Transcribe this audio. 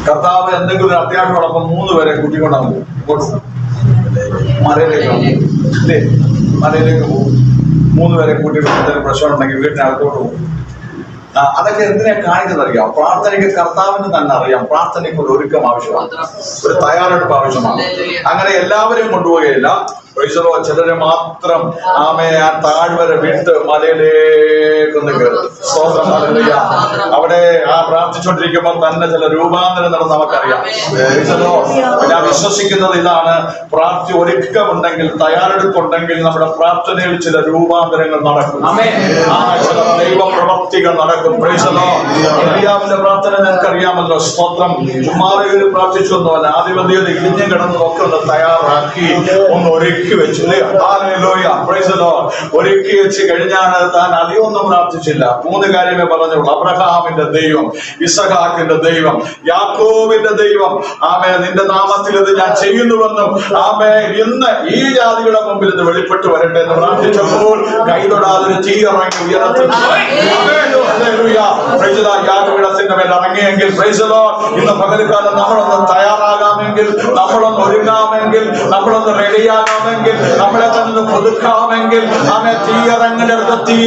കർത്താവ് എന്തെങ്കിലും ഒരു അത്യാവശ്യമുള്ളപ്പോൾ 3 പേരെ കൂട്ടിക്കൊണ്ടാകും മലയിലേക്ക് ഇല്ലേ, മലയിലേക്ക് പോകും. 3 പേരെ കൂട്ടിക്കൊണ്ട് എന്തെങ്കിലും പ്രശ്നം ഉണ്ടെങ്കിൽ വീട്ടിനകത്തോട്ട് പോകും. അതൊക്കെ എന്തിനെ കാണിക്കുന്നറിയാം? പ്രാർത്ഥനയ്ക്ക് കർത്താവിന് തന്നെ അറിയാം പ്രാർത്ഥനയ്ക്ക് ഒരു ഒരുക്കം ആവശ്യമാണ്, ഒരു തയ്യാറെടുപ്പ് ആവശ്യമാണ്. അങ്ങനെ എല്ലാവരെയും കൊണ്ടുപോവുകയില്ല. ചിലരെ മാത്രം ആ താഴ്വര വിട്ട് മലയിലേക്കൊന്ന് കയറും. അവിടെ ആ പ്രാർത്ഥിച്ചുകൊണ്ടിരിക്കുമ്പോൾ തന്നെ ചില രൂപാന്തരം നടന്ന് നമുക്കറിയാം. ഞാൻ വിശ്വസിക്കുന്നത് ഇതാണ്, പ്രാർത്ഥന ഒരുക്കമുണ്ടെങ്കിൽ, തയ്യാറെടുപ്പുണ്ടെങ്കിൽ നമ്മുടെ പ്രാർത്ഥനയിൽ ചില രൂപാന്തരങ്ങൾ നടക്കും, ചില ദൈവ പ്രവർത്തികൾ നടക്കും. എലിയാവിന്റെ പ്രാർത്ഥന നിനക്കറിയാമല്ലോ. സ്തോത്രം. ചുമ്മാതെ പ്രാർത്ഥിച്ചു ഒന്നുമല്ല, ആധിപത്യത ഇടിഞ്ഞു കിടന്നതൊക്കെ ഒന്ന് തയ്യാറാക്കി ഒന്ന് ഒരുക്കി വെച്ചു. ഒരുക്കി വെച്ച് കഴിഞ്ഞാണ് താൻ അധികമൊന്നും പ്രാർത്ഥിച്ചില്ല. 3 കാര്യമേ പറഞ്ഞുള്ളൂ. അബ്രഹാമിന്റെ ദൈവം, ഇസഹാക്കിന്റെ ദൈവം, യാക്കോബിന്റെ ദൈവം, നിന്റെ നാമത്തിൽ ഇത് ഞാൻ ചെയ്യുന്നുവെന്നും ഇന്ന് ഈ ജാതികളുടെ മുമ്പിൽ ഇത് വെളിപ്പെട്ട് വരട്ടെ എന്ന് പ്രാർത്ഥിച്ചപ്പോൾ കൈതൊടാതൊരു തീ ഇറങ്ങി ഉയരത്തിൽ യാഗപീഠത്തിന്റെ മേൽ ഇറങ്ങിയെങ്കിൽ ഇന്ന് പകൽക്കാലം നമ്മളൊന്ന് തയ്യാറാകാമെങ്കിൽ, നമ്മളൊന്ന് ഒരുങ്ങാമെങ്കിൽ, നമ്മളൊന്ന് റെഡിയാകാമെങ്കിൽ, നമ്മളെ തന്നെ പുതുക്കാമെങ്കിൽ തീയിറങ്ങേണ്ട തീ